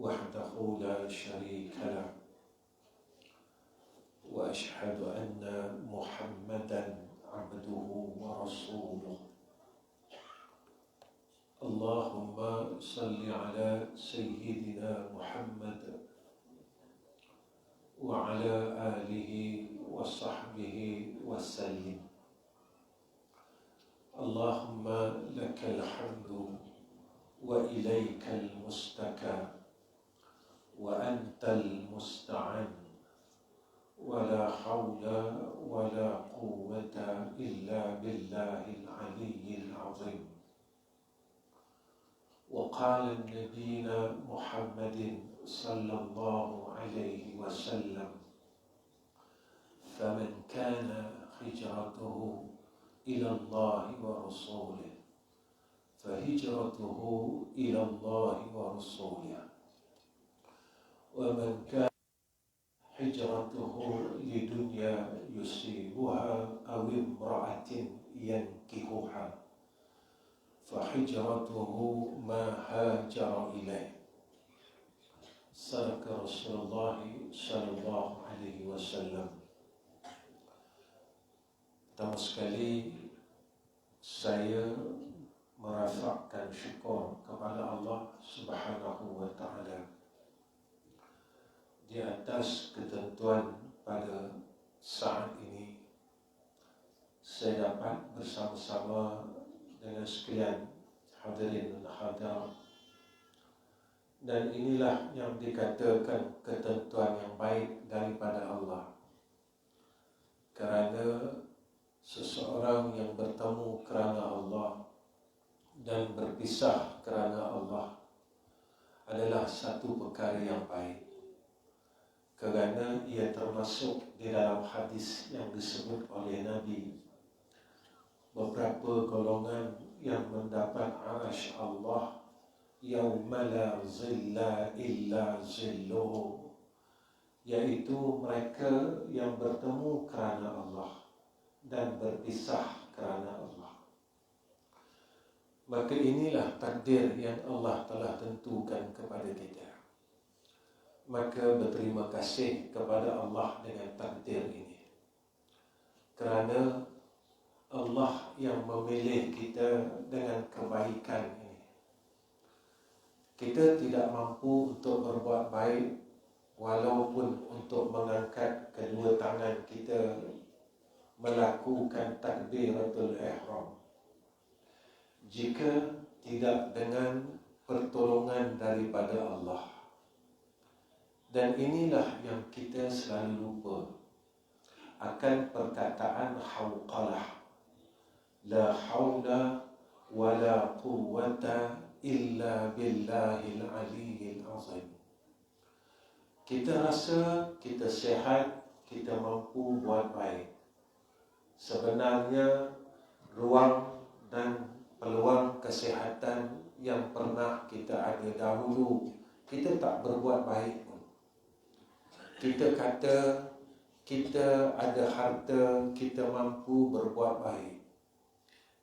وحده لا شريك له وأشهد أن محمدا عبده ورسوله اللهم صل على سيدنا محمد وعلى آله وصحبه وسلم اللهم لك الحمد وإليك المستكى وأنت المستعان ولا حول ولا قوة إلا بالله العلي العظيم. وقال نبينا محمد صلى الله عليه وسلم فمن كان هجرته إلى الله ورسوله فهجرته إلى الله ورسوله ومن كان هجرته لدنيا يصيبها أو امرأة ينكحها فهجرته ما هاجر إليه. صدق رسول الله صلى الله عليه وسلم. Pertama sekali saya merafakkan syukur kepada Allah Subhanahu wa Ta'ala di atas ketentuan pada saat ini saya dapat bersama-sama dengan sekalian hadirin dan hadirat, dan inilah yang dikatakan ketentuan yang baik daripada Allah, kerana seseorang yang bertemu kerana Allah dan berpisah kerana Allah adalah satu perkara yang baik, kerana ia termasuk di dalam hadis yang disebut oleh Nabi, beberapa golongan yang mendapat arasy Allah yauma la zilla illa zilluhu, yaitu mereka yang bertemu kerana Allah dan berpisah kerana Allah. Maka inilah takdir yang Allah telah tentukan kepada kita. Maka berterima kasih kepada Allah dengan takdir ini, kerana Allah yang memilih kita dengan kebaikan ini. Kita tidak mampu untuk berbuat baik walaupun untuk mengangkat kedua tangan kita melakukan takbiratul ihram, jika tidak dengan pertolongan daripada Allah. Dan inilah yang kita selalu lupa akan perkataan hauqalah, la haula wala quwwata illa billahil aliyyil azim. Kita rasa kita sihat, kita mampu buat baik. Sebenarnya ruang dan peluang kesihatan yang pernah kita ada dahulu, kita tak berbuat baik pun. Kita kata kita ada harta, kita mampu berbuat baik,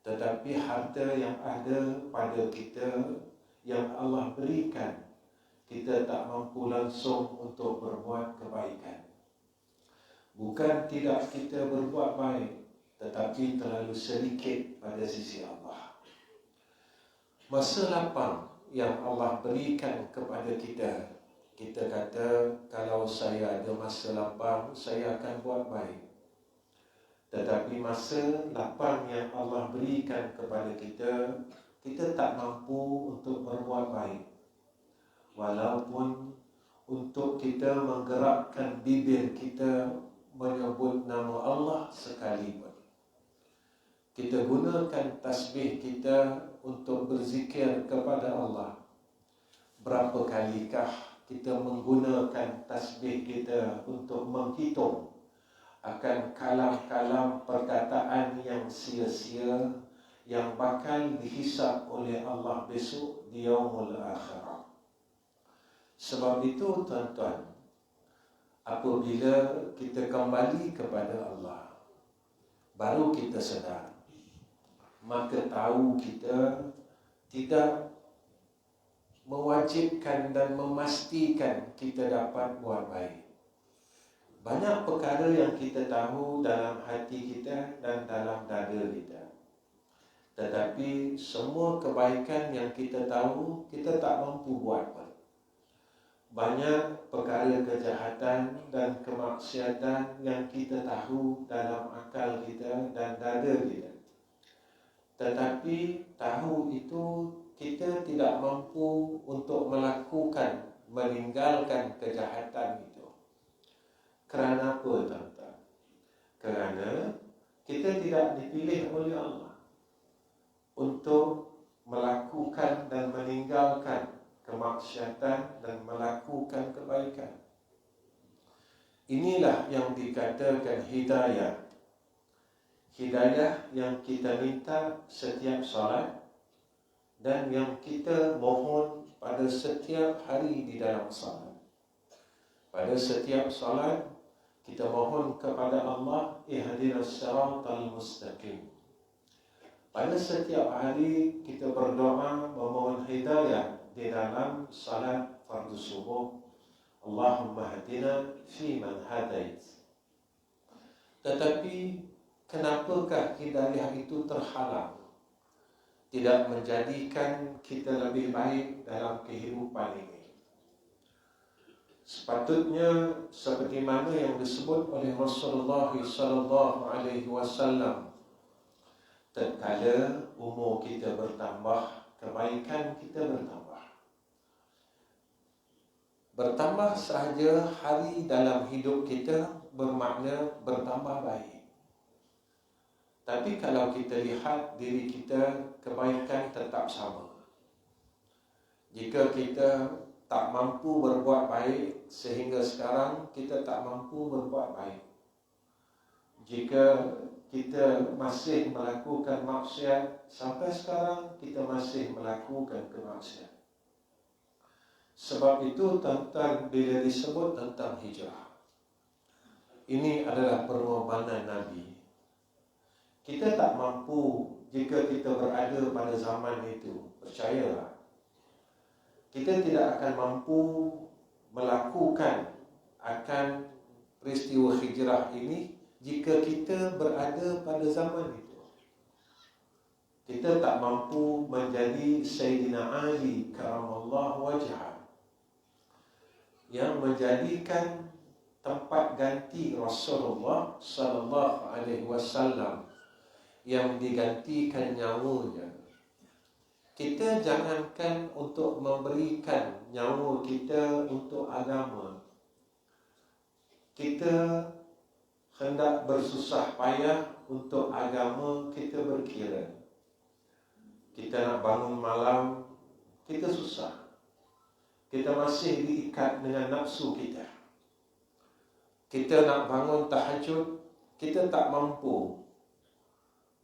tetapi harta yang ada pada kita yang Allah berikan, kita tak mampu langsung untuk berbuat kebaikan. Bukan tidak kita berbuat baik, tetapi terlalu sedikit pada sisi Allah. Masa lapang yang Allah berikan kepada kita, kita kata kalau saya ada masa lapang, saya akan buat baik. Tetapi masa lapang yang Allah berikan kepada kita, kita tak mampu untuk berbuat baik. Walaupun untuk kita menggerakkan bibir kita menyebut nama Allah sekalipun. Kita gunakan tasbih kita untuk berzikir kepada Allah. Berapa kalikah kita menggunakan tasbih kita untuk menghitung akan kalam-kalam perkataan yang sia-sia yang bakal dihisab oleh Allah besok di yaumul akhirah. Sebab itu tuan-tuan, apabila kita kembali kepada Allah, baru kita sedar, maka tahu kita tidak mewajibkan dan memastikan kita dapat buat baik. Banyak perkara yang kita tahu dalam hati kita dan dalam dada kita. Tetapi semua kebaikan yang kita tahu, kita tak mampu buat pun. Banyak perkara kejahatan dan kemaksiatan yang kita tahu dalam akal kita dan dada kita. Tetapi tahu itu kita tidak mampu untuk melakukan, meninggalkan kejahatan itu. Kerana apa, tuan-tuan? Kerana kita tidak dipilih oleh Allah untuk melakukan dan meninggalkan kemaksiatan dan melakukan kebaikan. Inilah yang dikatakan hidayah. Hidayah yang kita minta setiap salat dan yang kita mohon pada setiap hari di dalam salat. Pada setiap salat kita mohon kepada Allah, ihdinas siratal mustaqim. Pada setiap hari kita berdoa memohon hidayah di dalam salat fardu subuh. Allahumma hadina fi man hadait. Tetapi kenapakah hidayah itu terhalang? Tidak menjadikan kita lebih baik dalam kehidupan ini. Sepatutnya seperti mana yang disebut oleh Rasulullah sallallahu alaihi wasallam, tatkala umur kita bertambah, kebaikan kita bertambah. Bertambah sahaja hari dalam hidup kita bermakna bertambah baik. Tapi kalau kita lihat diri kita, kebaikan tetap sama. Jika kita tak mampu berbuat baik sehingga sekarang, kita tak mampu berbuat baik. Jika kita masih melakukan maksiat, sampai sekarang kita masih melakukan kemaksiatan. Sebab itu tuan-tuan, bila disebut tentang hijrah, ini adalah pengorbanan Nabi. Kita tak mampu jika kita berada pada zaman itu. Percayalah, kita tidak akan mampu melakukan akan peristiwa hijrah ini jika kita berada pada zaman itu. Kita tak mampu menjadi Sayyidina Ali karamallahu wajhah, yang menjadikan tempat ganti Rasulullah sallallahu alaihi wasallam, yang digantikan nyawanya. Kita jangankan untuk memberikan nyawa kita untuk agama, kita hendak bersusah payah untuk agama kita berkira. Kita nak bangun malam, kita susah. Kita masih diikat dengan nafsu kita. Kita nak bangun tahajud, kita tak mampu.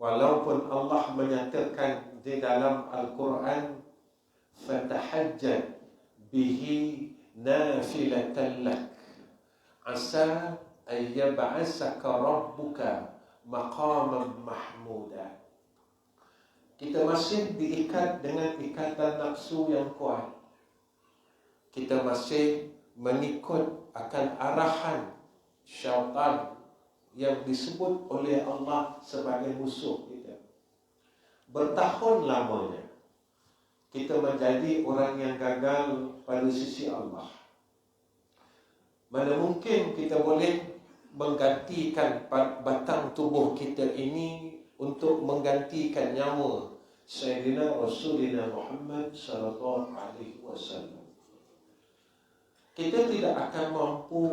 Walaupun Allah menyatakan di dalam Al-Quran, fatahajjad bihi nafilatan lak asa an yab'asaka rabbuka maqaman mahmuda. Kita masih diikat dengan ikatan nafsu yang kuat. Kita masih mengikut akan arahan syaitan yang disebut oleh Allah sebagai musuh kita. Bertahun lamanya kita menjadi orang yang gagal pada sisi Allah. Mana mungkin kita boleh menggantikan batang tubuh kita ini untuk menggantikan nyawa Sayyidina Rasulina Muhammad sallallahu alaihi wasallam. Kita tidak akan mampu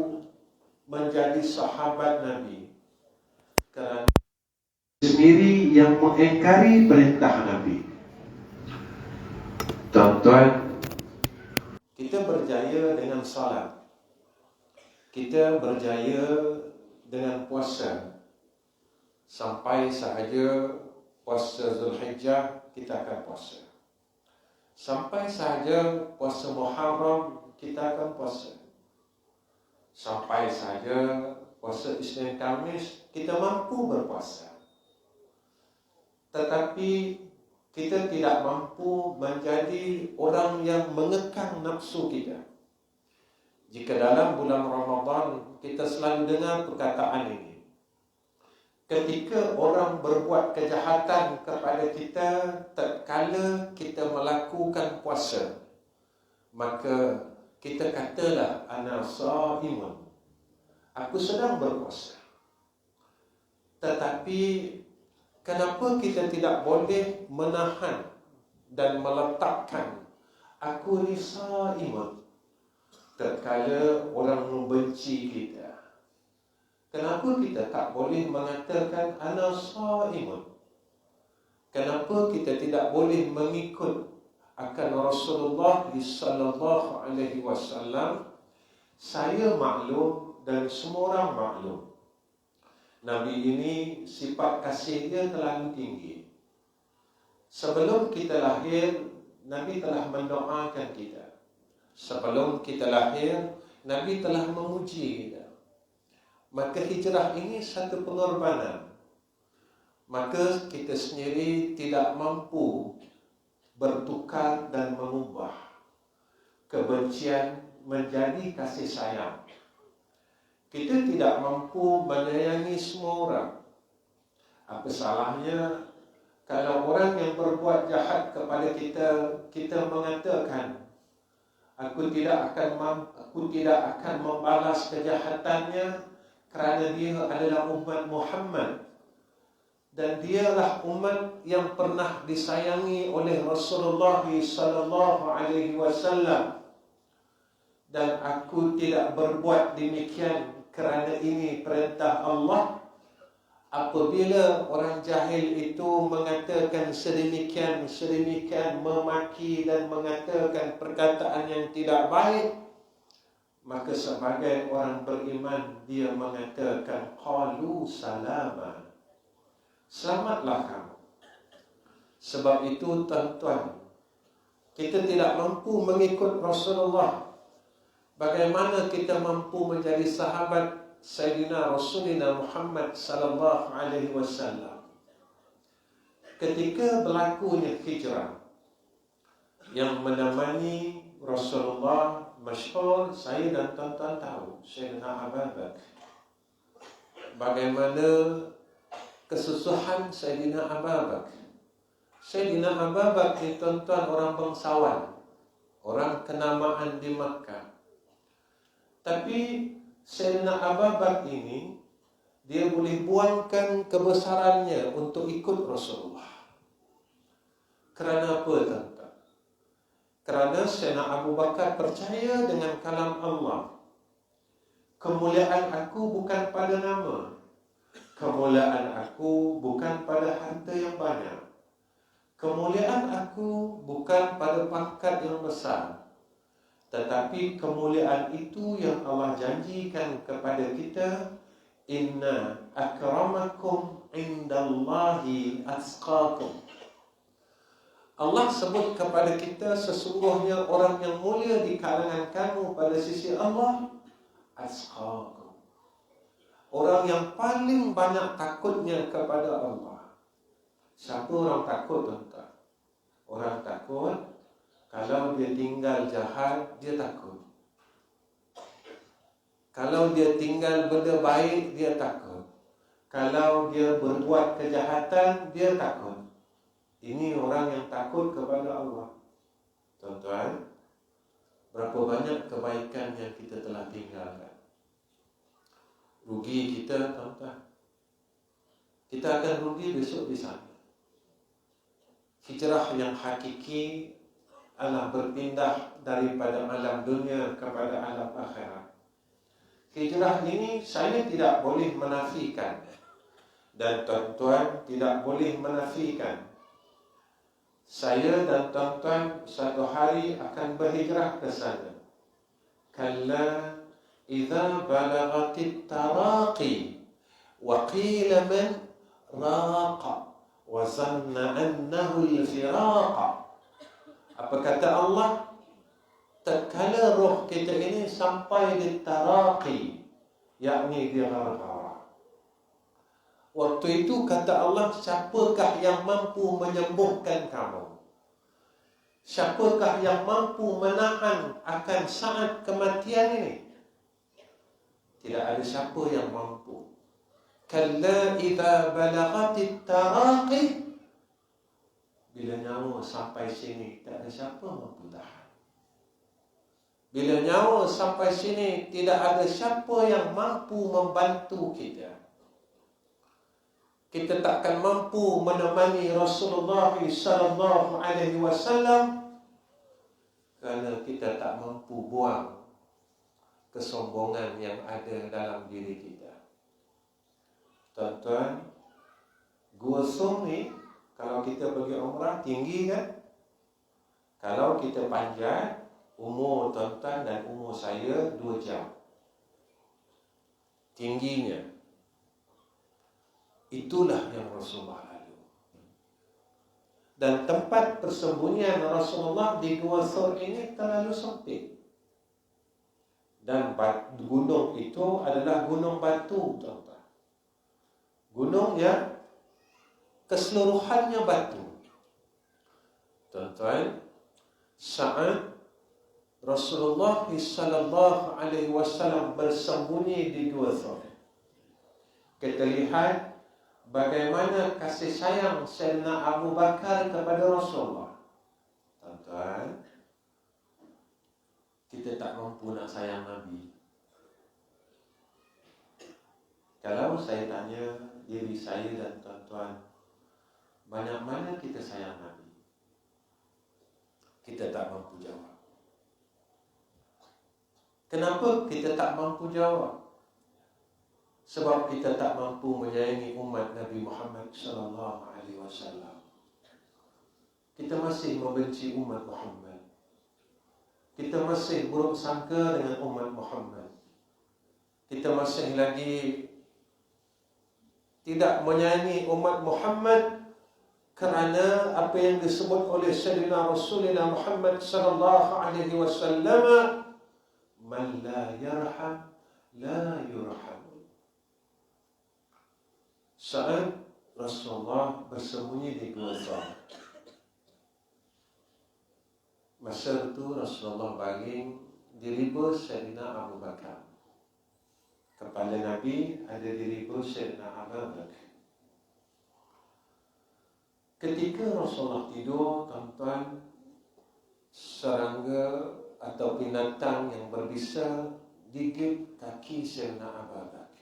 menjadi sahabat Nabi kerana sendiri yang mengingkari perintah Nabi. Tuan-tuan, kita berjaya dengan salat, kita berjaya dengan puasa. Sampai sahaja puasa Zulhijjah, kita akan puasa. Sampai sahaja puasa Muharram, kita akan puasa. Sampai saja puasa Isnin Khamis, kita mampu berpuasa. Tetapi kita tidak mampu menjadi orang yang mengekang nafsu kita. Jika dalam bulan Ramadan kita selalu dengar perkataan ini, ketika orang berbuat kejahatan kepada kita tatkala kita melakukan puasa, maka kita katalah ana shaimun, aku sedang berpuasa. Tetapi kenapa kita tidak boleh menahan dan meletakkan aku ni shaimun tatkala orang membenci kita? Kenapa kita tak boleh mengatakan ana shaimun? Kenapa kita tidak boleh mengikut akan Rasulullah sallallahu alaihi wasallam? Saya maklum dan semua orang maklum, Nabi ini sifat kasih dia terlalu tinggi. Sebelum kita lahir, Nabi telah mendoakan kita. Sebelum kita lahir, Nabi telah memuji kita. Maka hijrah ini satu pengorbanan. Maka kita sendiri tidak mampu bertukar dan mengubah kebencian menjadi kasih sayang. Kita tidak mampu menyayangi semua orang. Apa salahnya kalau orang yang berbuat jahat kepada kita, kita mengatakan aku tidak akan membalas kejahatannya kerana dia adalah umat Muhammad dan dialah umat yang pernah disayangi oleh Rasulullah sallallahu alaihi wasallam, dan aku tidak berbuat demikian kerana ini perintah Allah. Apabila orang jahil itu mengatakan sedemikian, memaki dan mengatakan perkataan yang tidak baik, maka sebagai orang beriman dia mengatakan qalu salama, selamatlah kamu. Sebab itu tuan-tuan, kita tidak mampu mengikut Rasulullah. Bagaimana kita mampu menjadi sahabat Sayyidina Rasulina Muhammad sallallahu alaihi wasallam? Ketika berlakunya hijrah yang menemani Rasulullah masyhur, saya dan tuan-tuan tahu Sayyidina Abu Bakar. Bagaimana kesusahan Sayyidina Abu Bakar. Sayyidina Abu Bakar ni tuan-tuan orang bangsawan, orang kenamaan di Makkah. Tapi Sayyidina Abu Bakar ini dia boleh buangkan kebesarannya untuk ikut Rasulullah. Kerana apa tuan-tuan? Kerana Sayyidina Abu Bakar percaya dengan kalam Allah. Kemuliaan aku bukan pada nama, kemuliaan aku bukan pada harta yang banyak, kemuliaan aku bukan pada pangkat yang besar, tetapi kemuliaan itu yang Allah janjikan kepada kita, inna akramakum indallahi atqakum. Allah sebut kepada kita, sesungguhnya orang yang mulia di kalangan kamu pada sisi Allah atqakum, orang yang paling banyak takutnya kepada Allah. Siapa orang takut tuan-tuan? Orang takut kalau dia tinggal jahat, dia takut. Kalau dia tinggal benda baik, dia takut. Kalau dia berbuat kejahatan, dia takut. Ini orang yang takut kepada Allah. Tuan-tuan, berapa banyak kebaikan yang kita telah tinggalkan. Rugi kita, tuan-tuan. Kita akan rugi besok di sana. Hijrah yang hakiki adalah berpindah daripada alam dunia kepada alam akhirat. Hijrah ini saya tidak boleh menafikan, dan tuan-tuan tidak boleh menafikan. Saya dan tuan-tuan satu hari akan berhijrah ke sana. Kalla idza balagatit taraqi wa qila man raqa wa zanna annahu al-firaqa. Apa kata Allah? Tatkala roh kita ini sampai di taraqi, yakni di gharghara. Waktu itu kata Allah, siapakah yang mampu menyembuhkan kamu? Siapakah yang mampu menahan akan saat kematian ini? Tidak ada siapa yang mampu. Kalla idza balaghatit taraqi, bila nyawa sampai sini tak ada siapa mampu tahan. Bila nyawa sampai sini tidak ada siapa yang mampu membantu kita. Kita takkan mampu menemani Rasulullah sallallahu alaihi wasallam kerana kita tak mampu buang kesombongan yang ada dalam diri kita. Tuan-tuan, Gua Sum ni kalau kita pergi umrah tinggi kan? Kalau kita panjat, umur tuan-tuan dan umur saya 2 jam tingginya. Itulah yang Rasulullah lalu. Dan tempat persembunyian Rasulullah di Gua Sum ini terlalu sempit. Dan gunung itu adalah gunung batu, tuan-tuan. Gunung yang keseluruhannya batu. Tuan-tuan, saat Rasulullah sallallahu alaihi wasallam bersembunyi di Gua Sum, kita lihat bagaimana kasih sayang Sayyidina Abu Bakar kepada Rasulullah. Tuan-tuan, kita tak mampu nak sayang Nabi. Kalau saya tanya diri saya dan tuan-tuan, banyak mana kita sayang Nabi? Kita tak mampu jawab. Kenapa kita tak mampu jawab? Sebab kita tak mampu menyayangi umat Nabi Muhammad sallallahu alaihi wasallam. Kita masih membenci umat Muhammad. Kita masih buruk sangka dengan umat Muhammad. Kita masih lagi tidak menyayangi umat Muhammad kerana apa yang disebut oleh Sayyidina Rasulullah Muhammad sallallahu alaihi wasallam, man la yarham la yurham. Saat Rasulullah bersembunyi di Gua Sum, masa itu Rasulullah baring di riba Sayyidina Abu Bakar. Kepala Nabi ada di riba Sayyidina Abu Bakar. Ketika Rasulullah tidur, tuan-tuan, serangga atau binatang yang berbisa gigit kaki Sayyidina Abu Bakar.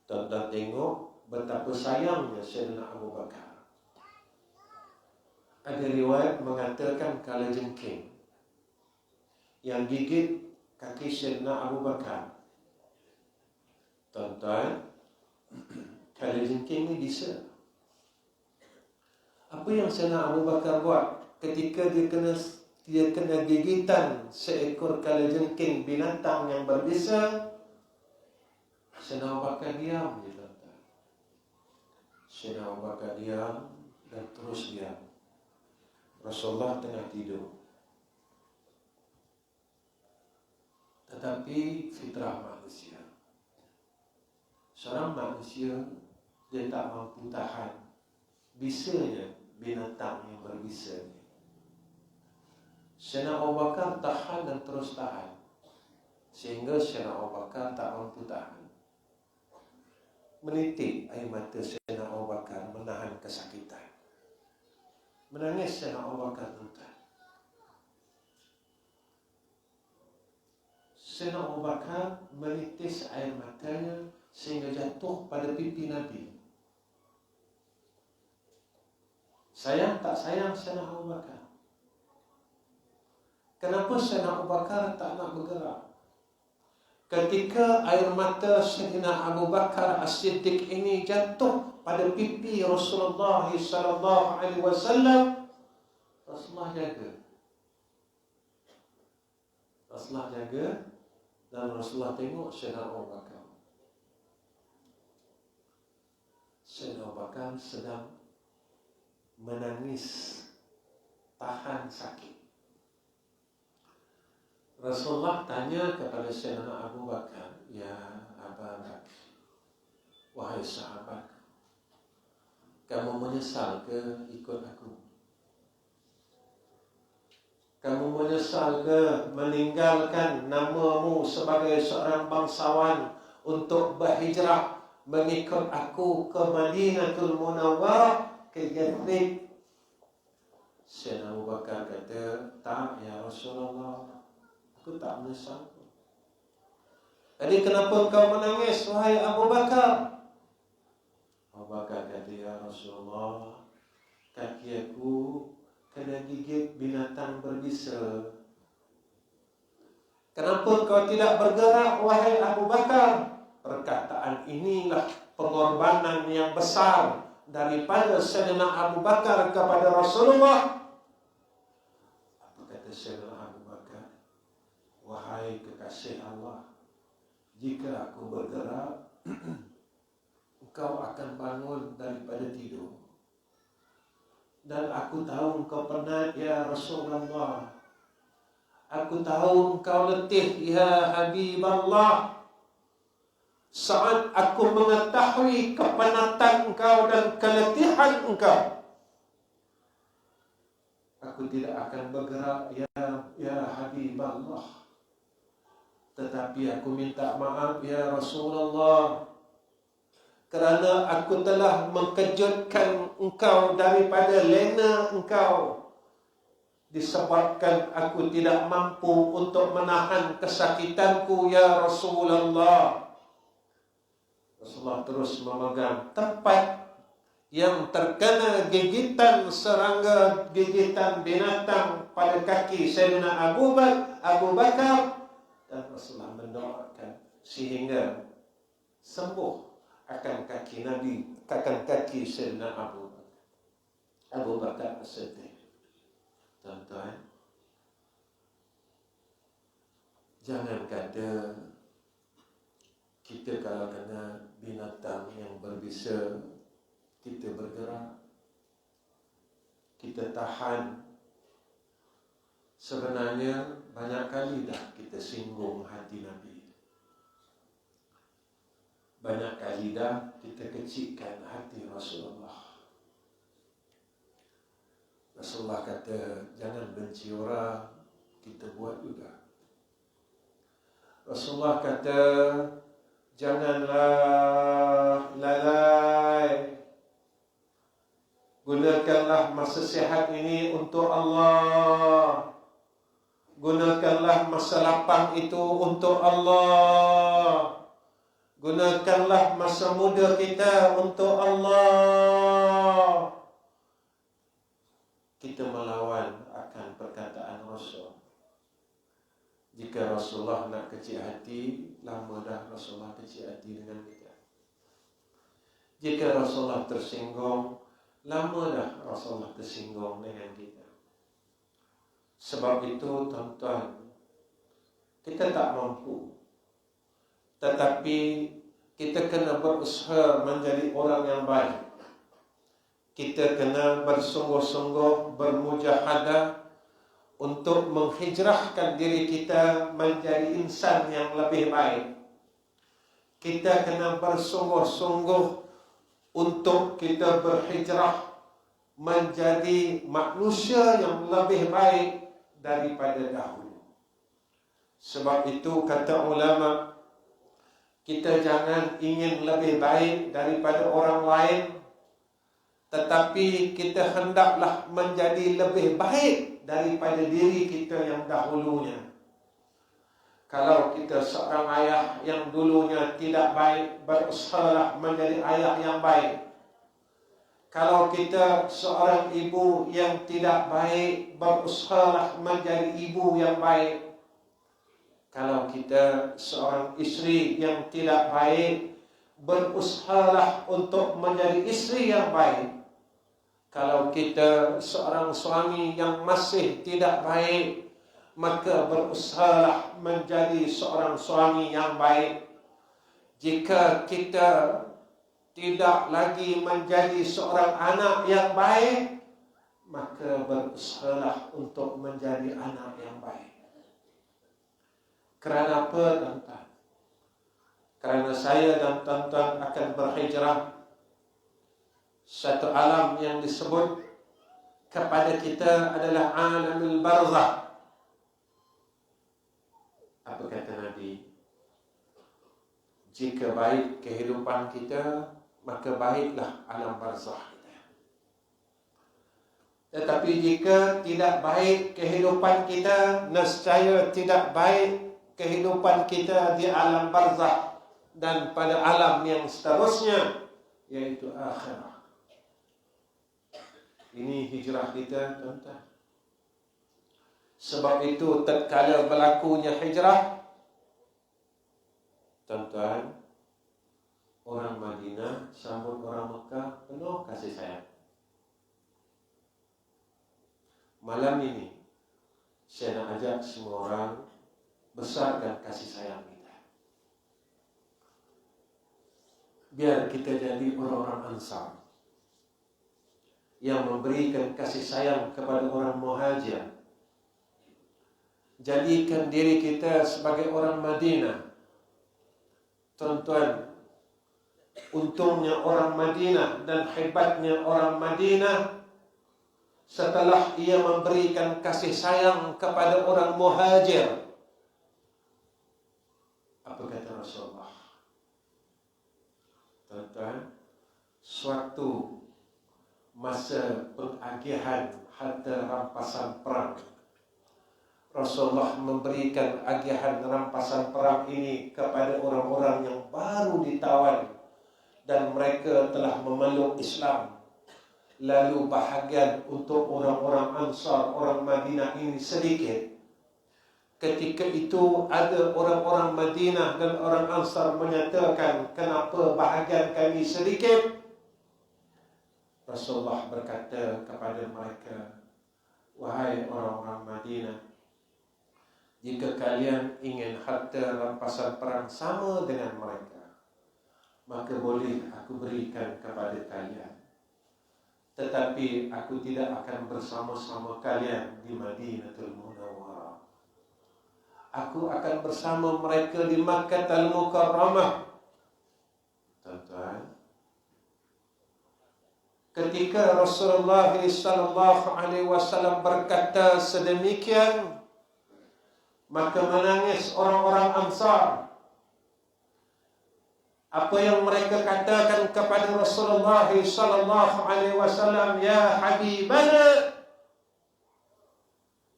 Tuan-tuan tengok betapa sayangnya Sayyidina Abu Bakar. Ada riwayat mengatakan kalajengking yang gigit kaki Sayyidina Abu Bakar. Tuan-tuan, kalajengking ni bisa. Apa yang Sayyidina Abu Bakar buat ketika dia kena gigitan seekor kalajengking binatang yang berbisa? Sayyidina Abu Bakar diam je, tuan-tuan. Sayyidina Abu Bakar diam dan terus diam. Rasulullah tengah tidur. Tetapi fitrah manusia, seorang manusia dia tak mampu tahan bisanya binatang yang berbisa ni. Sayyidina Abu Bakar tahan dan terus tahan, sehingga Sayyidina Abu Bakar tak mampu tahan. Menitik air mata Sayyidina Abu Bakar menahan kesakitan. Menangis Sayyidina Abu Bakar, tuan-tuan. Sayyidina Abu Bakar menitis air matanya sehingga jatuh pada pipi Nabi. Sayang tak sayang Sayyidina Abu Bakar? Kenapa Sayyidina Abu Bakar tak nak bergerak? Ketika air mata Sayyidina Abu Bakar As-Siddiq ini jatuh pada pipi Rasulullah sallallahu alaihi wasallam, Rasulullah jaga. Rasulullah jaga dan Rasulullah tengok Sayyidina Abu Bakar. Sayyidina Abu Bakar sedang menangis, tahan sakit. Rasulullah tanya kepada Sayyidina Abu Bakar, "Ya Abu Bakar, Wahai sahabat, kamu menyesal ke ikut aku? Kamu menyesal ke meninggalkan namamu sebagai seorang bangsawan untuk berhijrah mengikut aku ke Madinatul Munawwarah, ke Yathrib? Sayyidina Abu Bakar kata, tak ya Rasulullah, aku tak menyesal. Jadi kenapa kau menangis wahai Abu Bakar? Abu Bakar kata, ya Rasulullah, kaki aku kena gigit binatang berbisa. Kenapa kau tidak bergerak wahai Abu Bakar? Perkataan inilah pengorbanan yang besar daripada Sayyidina Abu Bakar kepada Rasulullah. Apa kata Sayyidina Abu Bakar? Wahai kekasih Allah, jika aku bergerak, engkau akan bangun daripada tidur. Dan aku tahu engkau penat ya Rasulullah. Aku tahu engkau letih ya Habiballah. Saat aku mengetahui kepenatan engkau dan keletihan engkau, aku tidak akan bergerak ya Habiballah. Tetapi aku minta maaf ya Rasulullah, kerana aku telah mengkejutkan engkau daripada lena engkau, disebabkan aku tidak mampu untuk menahan kesakitanku ya Rasulullah. Rasulullah terus memegang tempat yang terkena gigitan serangga, gigitan binatang pada kaki Sayyidina Abu Bakar, dan Rasulullah mendoakan sehingga sembuh akan kaki Nabi, akan kaki Sayyidina Abu Bakar As-Siddiq. Tuan-tuan, jangan kata kita kalau kena binatang yang berbisa, kita bergerak, kita tahan. Sebenarnya banyak kali dah kita singgung hati Nabi. Banyak kali dah kita kecilkan hati Rasulullah. Rasulullah kata, jangan benci orang, kita buat juga. Rasulullah kata, janganlah lalai. Gunakanlah masa sihat ini untuk Allah. Gunakanlah masa lapang itu untuk Allah. Gunakanlah masa muda kita untuk Allah. Kita melawan akan perkataan Rasul. Jika Rasulullah nak kecil hati, lama dah Rasulullah kecil hati dengan kita. Jika Rasulullah tersinggung, lama dah Rasulullah tersinggung dengan kita. Sebab itu tuan-tuan, kita tak mampu, tetapi kita kena berusaha menjadi orang yang baik. Kita kena bersungguh-sungguh bermujahadah untuk menghijrahkan diri kita menjadi insan yang lebih baik. Kita kena bersungguh-sungguh untuk kita berhijrah menjadi manusia yang lebih baik daripada dahulu. Sebab itu kata ulama, kita jangan ingin lebih baik daripada orang lain, tetapi kita hendaklah menjadi lebih baik daripada diri kita yang dahulunya. Kalau kita seorang ayah yang dulunya tidak baik, berusahalah menjadi ayah yang baik. Kalau kita seorang ibu yang tidak baik, berusahalah menjadi ibu yang baik. Kalau kita seorang isteri yang tidak baik, berusahalah untuk menjadi isteri yang baik. Kalau kita seorang suami yang masih tidak baik, maka berusahalah menjadi seorang suami yang baik. Jika kita tidak lagi menjadi seorang anak yang baik, maka berusahalah untuk menjadi anak yang baik. Kerana apa, tuan-tuan? Kerana saya dan tuan-tuan akan berhijrah satu alam yang disebut kepada kita adalah alamul barzakh. Apa kata Nabi? Jika baik kehidupan kita, maka baiklah alam barzakh kita. Tetapi jika tidak baik kehidupan kita, nescaya tidak baik kehidupan kita di alam barzakh dan pada alam yang seterusnya, yaitu akhirat. Ini hijrah kita, tuan-tuan. Sebab itu tatkala berlakunya hijrah, tuan-tuan, orang Madinah sambut orang Mekah penuh kasih sayang. Malam ini saya nak ajak semua orang besarkan kasih sayang kita. Biar kita jadi orang-orang Ansar yang memberikan kasih sayang kepada orang Muhajir. Jadikan diri kita sebagai orang Madinah. Tuan-tuan, untungnya orang Madinah dan hebatnya orang Madinah, setelah ia memberikan kasih sayang kepada orang Muhajir, apa kata Rasulullah? Tuan-tuan, suatu masa pengagihan harta rampasan perang, Rasulullah memberikan agihan rampasan perang ini kepada orang-orang yang baru ditawan dan mereka telah memeluk Islam. Lalu bahagian untuk orang-orang Ansar, orang Madinah ini sedikit. Ketika itu ada orang-orang Madinah dan orang Ansar menyatakan, kenapa bahagian kami sedikit? Rasulullah berkata kepada mereka, wahai orang-orang Madinah, jika kalian ingin harta rampasan perang sama dengan mereka, maka boleh aku berikan kepada kalian. Tetapi aku tidak akan bersama-sama kalian di Madinatul Munawwarah. Aku akan bersama mereka di Makkahul Mukarramah. Tuan-tuan, ketika Rasulullah SAW berkata sedemikian, maka menangis orang-orang Ansar. Apa yang mereka katakan kepada Rasulullah SAW, ya Habibana,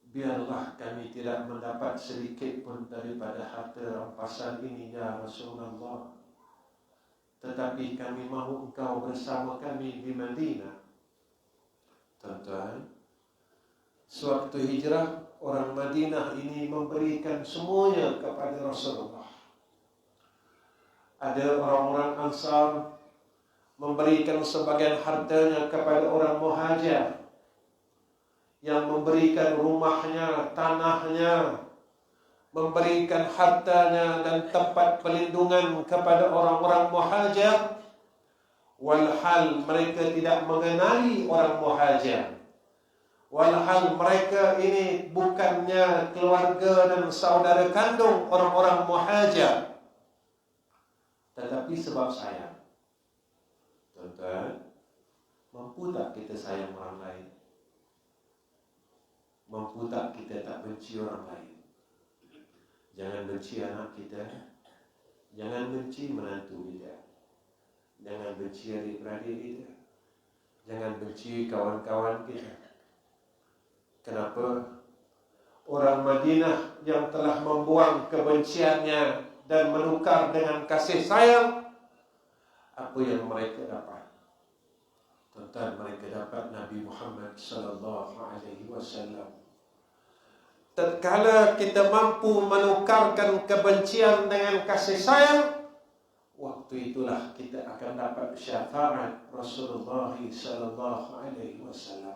biarlah kami tidak mendapat sedikit pun daripada harta rampasan ini, ya Rasulullah. Tetapi kami mahu engkau bersama kami di Madinah. Tuan-tuan, sewaktu hijrah, orang Madinah ini memberikan semuanya kepada Rasulullah. Ada orang-orang Ansar memberikan sebagian hartanya kepada orang Muhajir, yang memberikan rumahnya, tanahnya, memberikan hartanya dan tempat pelindungan kepada orang-orang Muhajir, walhal mereka tidak mengenali orang Muhajir, walhal mereka ini bukannya keluarga dan saudara kandung orang-orang Muhajir, tetapi sebab sayang. Tuan-tuan, mampu tak kita sayang orang lain? Mampu tak kita tak benci orang lain? Jangan benci anak kita, jangan benci menantu kita, jangan benci adik-beradik kita, jangan benci kawan-kawan kita. Kenapa? Orang Madinah yang telah membuang kebenciannya dan menukar dengan kasih sayang, apa yang mereka dapat? Tuan-tuan, mereka dapat Nabi Muhammad SAW. Tatkala kita mampu menukarkan kebencian dengan kasih sayang, waktu itulah kita akan dapat syafaat Rasulullah SAW.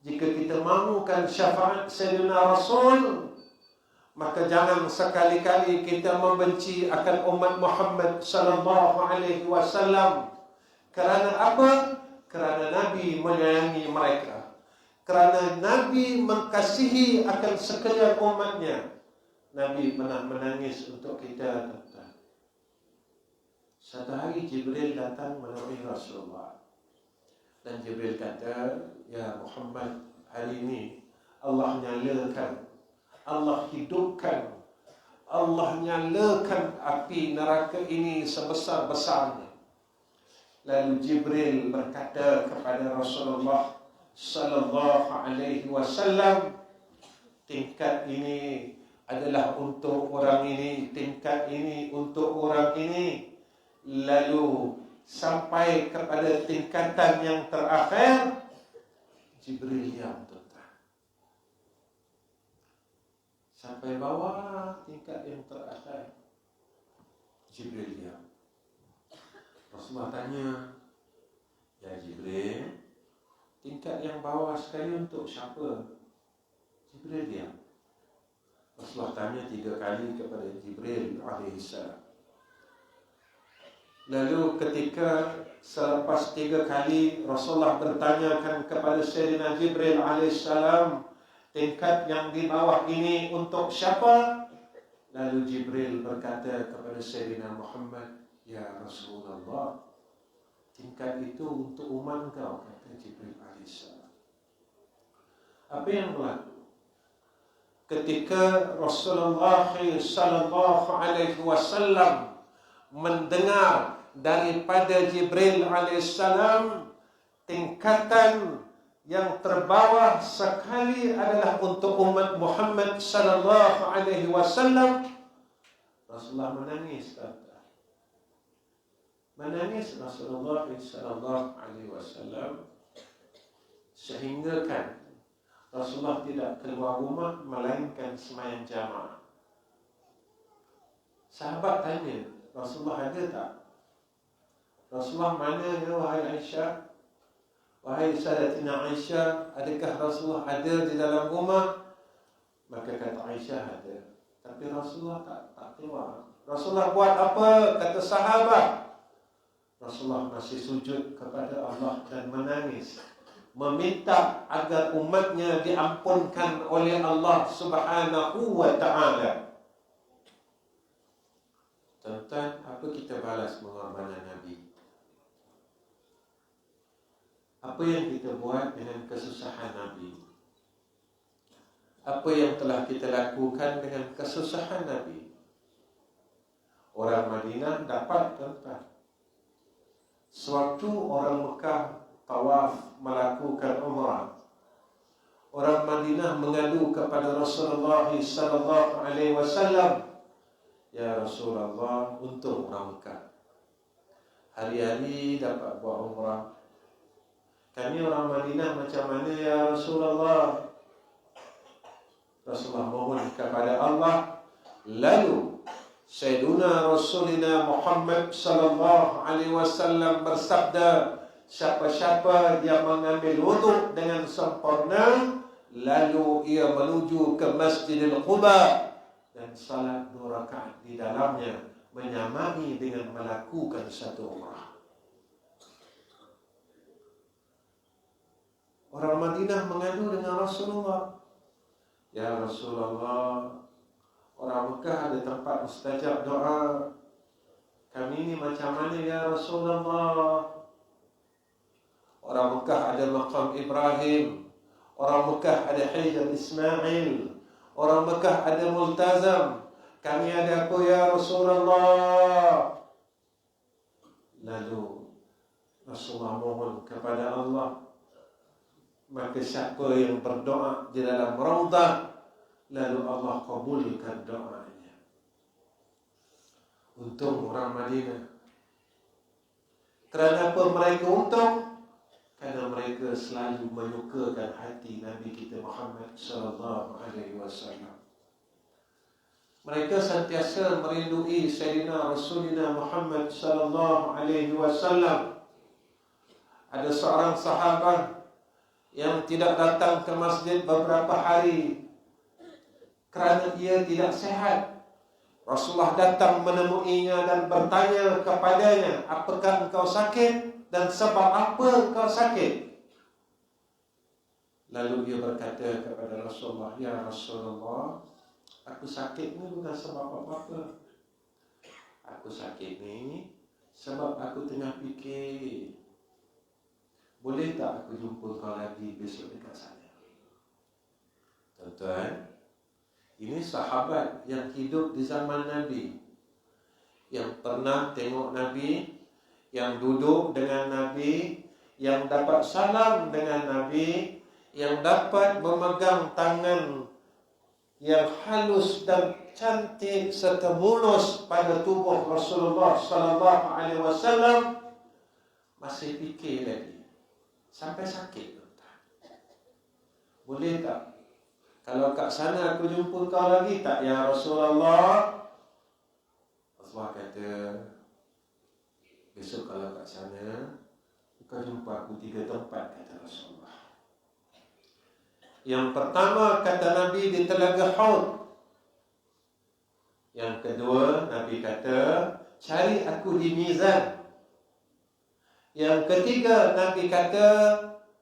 Jika kita mahukan syafaat Sayyidina Rasul, maka jangan sekali-kali kita membenci akan umat Muhammad SAW. Kerana apa? Kerana Nabi menyayangi mereka, kerana Nabi mengasihi akan sekalian umatnya. Nabi pernah menangis untuk kita, tuan-tuan. Satu hari Jibril datang menemui Rasulullah. Dan Jibril kata, ya Muhammad, hari ini Allah nyalakan, Allah hidupkan, Allah nyalakan api neraka ini sebesar-besarnya. Lalu Jibril berkata kepada Rasulullah sallallahu alaihi wasallam, tingkat ini adalah untuk orang ini, tingkat ini untuk orang ini. Lalu sampai kepada tingkatan yang terakhir, Jibril diam, tuan-tuan. Sampai bawah tingkat yang terakhir, Jibril diam. Rasulullah tanya, ya Jibril, tingkat yang bawah sekali untuk siapa? Jibril diam. Rasulullah tanya 3 kali kepada Jibril alaihissalam. Lalu ketika selepas 3 kali Rasulullah bertanyakan kepada Sayyidina Jibril alaihissalam, tingkat yang di bawah ini untuk siapa? Lalu Jibril berkata kepada Sayyidina Muhammad, ya Rasulullah, tingkat itu untuk umat engkau, kata Jibril alaihissalam. Apa yang berlaku? Ketika Rasulullah sallallahu alaihi wasallam mendengar daripada Jibril alaihissalam, tingkatan yang terbawah sekali adalah untuk umat Muhammad sallallahu alaihi wasallam, Rasulullah menangis, menangis Rasulullah sallallahu alaihi wasallam, sehingga kan Rasulullah tidak keluar rumah melainkan sembahyang jamaah. Sahabat tanya, Rasulullah ada tak? Rasulullah mana ya wahai Aisyah? Wahai Sayyidatina Aisyah, adakah Rasulullah ada di dalam rumah? Maka kata Aisyah ada. Tapi Rasulullah tak keluar. Rasulullah buat apa? Kata sahabat. Rasulullah masih sujud kepada Allah dan menangis, meminta agar umatnya diampunkan oleh Allah Subhanahu wa ta'ala. Tuan-tuan, apa kita balas pengorbanan Nabi? Apa yang kita buat dengan kesusahan Nabi? Apa yang telah kita lakukan dengan kesusahan Nabi? Orang Madinah dapat, tuan-tuan. Sewaktu orang Mekah tawaf melakukan umrah, orang Madinah mengadu kepada Rasulullah sallallahu alaihi wasallam, ya Rasulullah, untung orang Mekah hari-hari dapat buat umrah. Kami orang Madinah macam mana ya Rasulullah? Rasulullah mohon kepada Allah. Lalu Sayyiduna Rasulina Muhammad sallallahu alaihi wasallam bersabda, siapa-siapa yang mengambil wuduk dengan sempurna, lalu ia menuju ke Masjidil Quba dan salat 2 rakaat di dalamnya, menyamai dengan melakukan satu umrah. Orang Madinah mengadu dengan Rasulullah, ya Rasulullah, orang Mekah ada tempat mustajab doa, kami ini macam mana ya Rasulullah? Orang Mekah ada maqam Ibrahim, orang Mekah ada Hajar Ismail, orang Mekah ada Multazam, kami ada apa ya Rasulullah? Lalu Rasulullah mohon kepada Allah. Maka siapa yang berdoa di dalam Raudah, lalu Allah kabulkan doanya. Untung orang Madinah. Kerana apa mereka untung? Kerana mereka selalu menyukakan hati Nabi kita Muhammad sallallahu alaihi wasallam. Mereka sentiasa merindui Sayyidina Rasulina Muhammad sallallahu alaihi wasallam. Ada seorang sahabat yang tidak datang ke masjid beberapa hari kerana ia tidak sehat. Rasulullah datang menemuinya dan bertanya kepadanya, apakah engkau sakit dan sebab apa engkau sakit? Lalu dia berkata kepada Rasulullah, ya Rasulullah, Aku sakit ni bukan sebab apa-apa. Aku sakit ni sebab aku tengah fikir, boleh tak aku jumpa kau lagi besok dekat sana? Tuan-tuan, ini sahabat yang hidup di zaman Nabi, yang pernah tengok Nabi, yang duduk dengan Nabi, yang dapat salam dengan Nabi, yang dapat memegang tangan yang halus dan cantik serta mulus pada tubuh Rasulullah sallallahu alaihi wasallam, masih fikir lagi sampai sakit. Boleh tak kalau kat sana aku jumpa kau lagi tak ya Rasulullah? Rasulullah kata, besok kalau kat sana kau jumpa aku 3 tempat, kata Rasulullah. Yang pertama, kata Nabi, di Telaga Haud. Yang kedua, Nabi kata, cari aku di Mizan. Yang ketiga, Nabi kata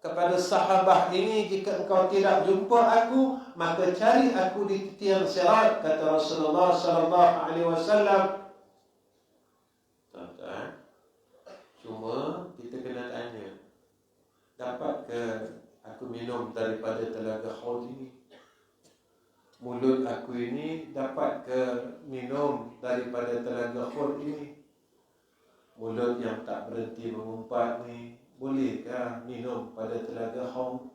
kepada sahabat ini, jika engkau tidak jumpa aku, maka cari aku di titian sirat, kata Rasulullah sallallahu alaihi wasallam. Tuan-tuan, cuma kita kena tanya, dapat ke aku minum daripada Telaga Haud ini? Mulut aku ini dapat ke minum daripada Telaga Haud ini? Mulut yang tak berhenti mengumpat ni, bolehkah minum pada Telaga Haud?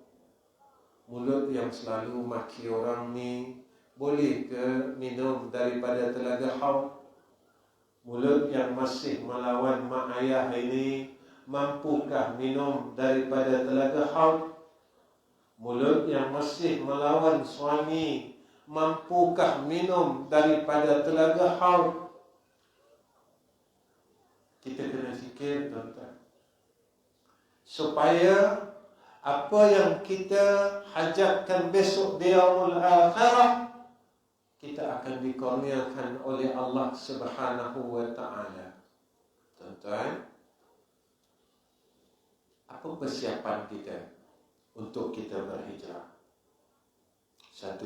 Mulut yang selalu maki orang ni, boleh ke minum daripada Telaga Haud? Mulut yang masih melawan mak ayah ini, mampukah minum daripada Telaga Haud? Mulut yang masih melawan suami, mampukah minum daripada Telaga Haud? Kita kena fikir, tuan-tuan, supaya apa yang kita hajatkan besok di yaumul akhirah, kita akan dikurniakan oleh Allah Subhanahu wa ta'ala. Tuan-tuan, apa persiapan kita untuk kita berhijrah? 1,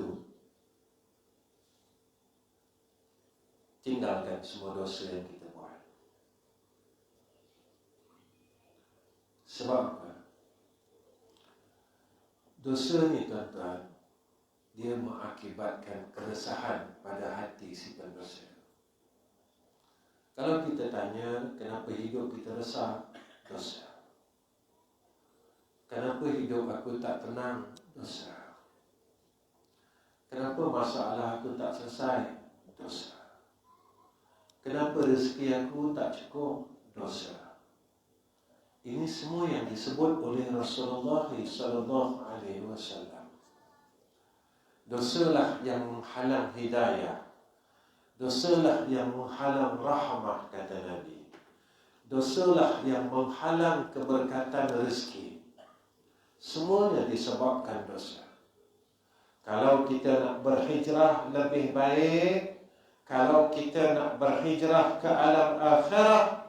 tinggalkan semua dosa yang kita buat. Sebab apa? Dosa ni, tuan-tuan, dia mengakibatkan keresahan pada hati si pendosa. Kalau kita tanya, kenapa hidup kita resah? Dosa. Kenapa hidup aku tak tenang? Dosa. Kenapa masalah aku tak selesai? Dosa. Kenapa rezeki aku tak cukup? Dosa. Ini semua yang disebut oleh Rasulullah sallallahu alaihi wasallam. Dosalah yang menghalang hidayah. Dosalah yang menghalang rahmah, kata Nabi. Dosalah yang menghalang keberkatan rezeki. Semuanya disebabkan dosa. Kalau kita nak berhijrah lebih baik, kalau kita nak berhijrah ke alam akhirat,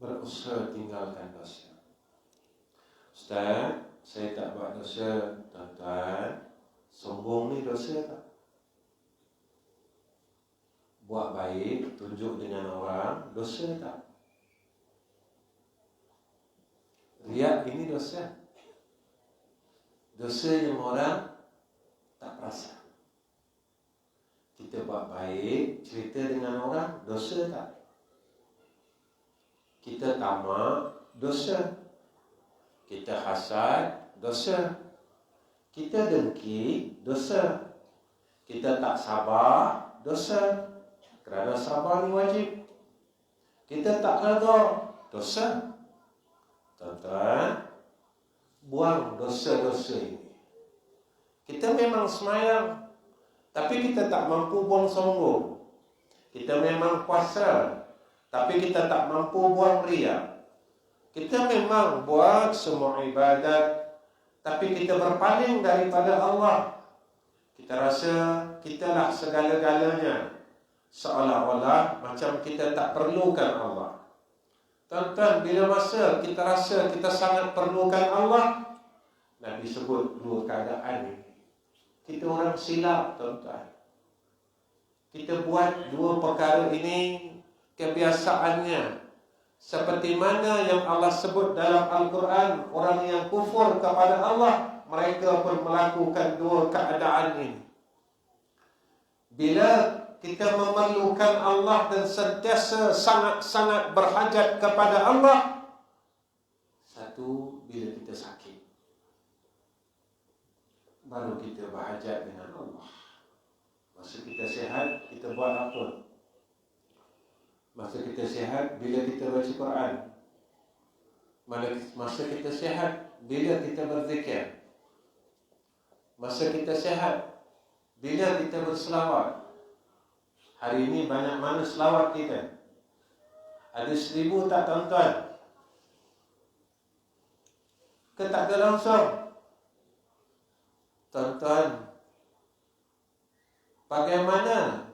berusaha tinggalkan dosa. Ustaz, saya tak buat dosa. Tuan-tuan, sombong ni dosa tak? Buat baik, tunjuk dengan orang, dosa tak? Riak ini dosa. Dosa yang orang tak perasan. Kita buat baik, cerita dengan orang, dosa tak? Kita tamak, dosa. Kita hasad, dosa. Kita dengki, dosa. Kita tak sabar, dosa. Kerana sabar ni wajib. Kita tak redha, dosa. Tuan-tuan, buang dosa-dosa ini. Kita memang semayang, tapi kita tak mampu buang sombong. Kita memang puasa, tapi kita tak mampu buang riak. Kita memang buat semua ibadat, tapi kita berpaling daripada Allah. Kita rasa kitalah segala-galanya, seolah-olah macam kita tak perlukan Allah. Tuan-tuan, bila masa kita rasa kita sangat perlukan Allah, Nabi sebut 2 keadaan ini. Kita orang silap, tuan-tuan. kita buat dua perkara ini kebiasaannya. Seperti mana yang Allah sebut dalam Al-Quran, orang yang kufur kepada Allah, mereka pun melakukan dua keadaan ini. Bila kita memerlukan Allah dan sentiasa sangat-sangat berhajat kepada Allah, satu, bila kita sakit, baru kita berhajat dengan Allah. Masa kita sihat, kita buat apa? Masa kita sihat, bila kita baca Quran. Masa kita sihat, bila kita berzikir. Masa kita sihat, bila kita berselawat. Hari ini banyak mana selawat kita? Ada 1000 tak tuan-tuan? Ke tak ada langsung? Tuan-tuan, bagaimana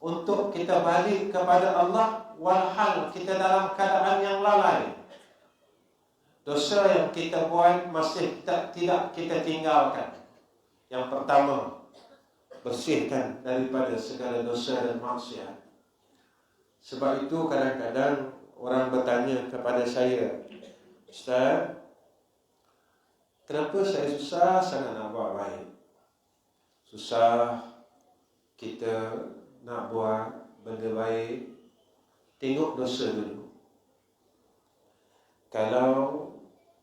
untuk kita balik kepada Allah walhal kita dalam keadaan yang lalai? Dosa yang kita buat masih tidak kita tinggalkan. Yang pertama, bersihkan daripada segala dosa dan maksiat. Sebab itu kadang-kadang orang bertanya kepada saya, Ustaz, kenapa saya susah sangat nak buat baik? Susah kita nak buat benda baik. Tengok dosa dulu. Kalau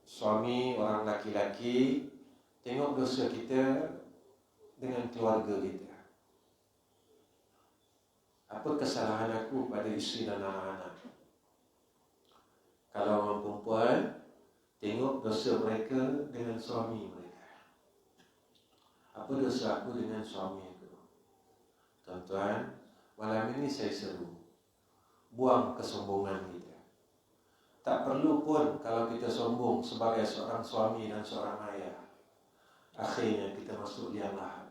suami orang laki-laki, tengok dosa kita dengan keluarga kita. Apa kesalahan aku pada isteri dan anak-anak? Kalau orang perempuan, tengok dosa mereka dengan suami mereka. Apa dosa aku dengan suami aku? Tuan-tuan, malam ini saya seru, buang kesombongan kita. Tak perlu pun kalau kita sombong sebagai seorang suami dan seorang ayah, akhirnya kita masuk liang lahat.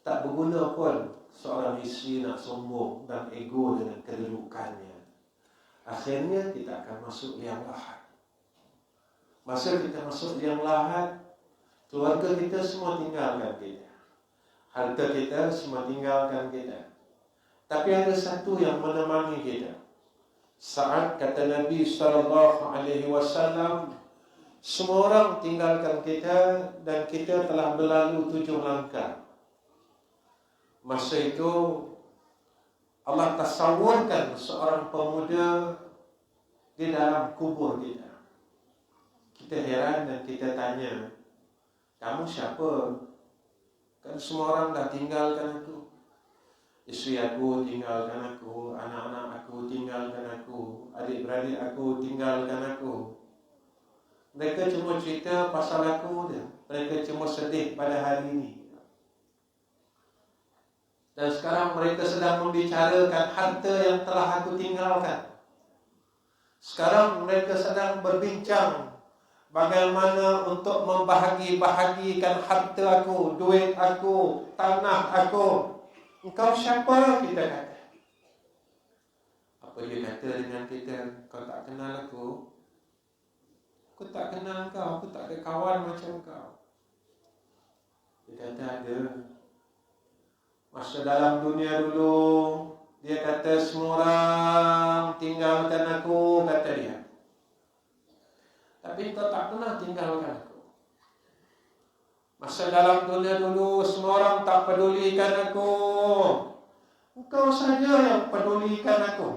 Tak berguna pun seorang isteri nak sombong dan ego dengan kedudukannya. Akhirnya kita akan masuk liang lahat. Masa kita masuk liang lahat, keluarga kita semua tinggalkan kita, harta kita semua tinggalkan kita. Tapi ada satu yang menemani kita. Saat kata Nabi SAW, semua orang tinggalkan kita dan kita telah berlalu 7 langkah. Masa itu Allah tasawurkan seorang pemuda di dalam kubur kita. Kita heran dan kita tanya, kamu siapa? Kan semua orang dah tinggalkan aku. Isteri aku tinggalkan aku, anak-anak aku tinggalkan aku, adik-beradik aku tinggalkan aku. Mereka cuma cerita pasal aku je. Mereka cuma sedih pada hari ini. Dan sekarang mereka sedang membicarakan harta yang telah aku tinggalkan. Sekarang mereka sedang berbincang bagaimana untuk membahagi-bahagikan harta aku, duit aku, tanah aku. Engkau siapa? Kita kata. Apa dia kata dengan kita? Kau tak kenal aku? Aku tak kenal kau. Aku tak ada kawan macam kau. Dia kata ada. Masa dalam dunia dulu, dia kata semua orang tinggalkan aku, kata dia. Tapi kau tak pernah tinggalkan aku. Masa dalam dunia dulu, semua orang tak pedulikan aku. Engkau saja yang pedulikan aku.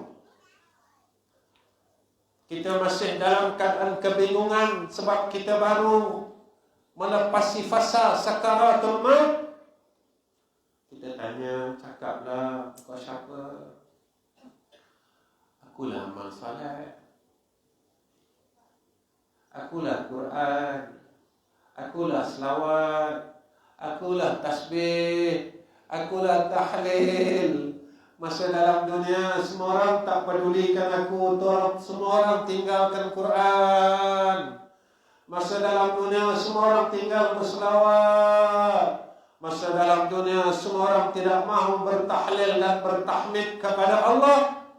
Kita masih dalam keadaan kebingungan sebab kita baru melepasi fasa sakaratul maut. Kita tanya, cakaplah, kau siapa? Akulah amal salat, akulah Quran, akulah selawat, akulah tasbih, akulah tahlil. Masa dalam dunia semua orang tak pedulikan aku, semua orang tinggalkan Quran. Masa dalam dunia semua orang tinggal berselawat. Masa dalam dunia semua orang tidak mahu bertahlil dan bertahmid kepada Allah.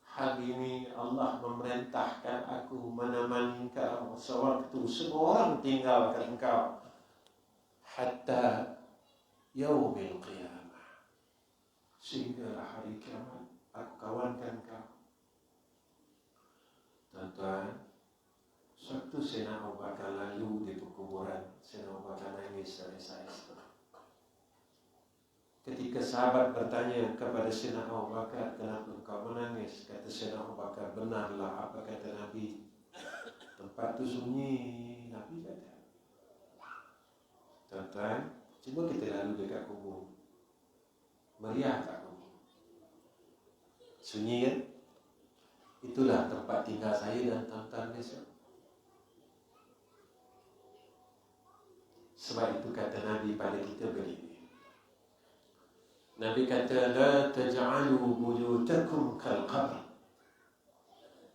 Hari ini Allah memerintahkan aku menemani engkau sewaktu semua orang tinggalkan engkau. Hatta yaumil qiyamah. sehinggalah hari kiamat aku kawankan kau. Tuan-tuan, suatu Sayyidina Abu Bakar lalu di kuburan, Sayyidina Abu Bakar nangis saiz-saiz. Ketika sahabat bertanya kepada Sayyidina Abu Bakar, kenapa engkau menangis? Kata Sayyidina Abu Bakar, benarlah apa kata Nabi, tempat itu sunyi. Nabi kata. Tuan-tuan, cuba kita lalu dekat kubur. Meriah tak kubur? Sunyi kan? Itulah tempat tinggal saya dan tuan-tuan besok. Sebab itu kata Nabi pada kita begini. Nabi kata, la taj'alu buyutakum kal qabr.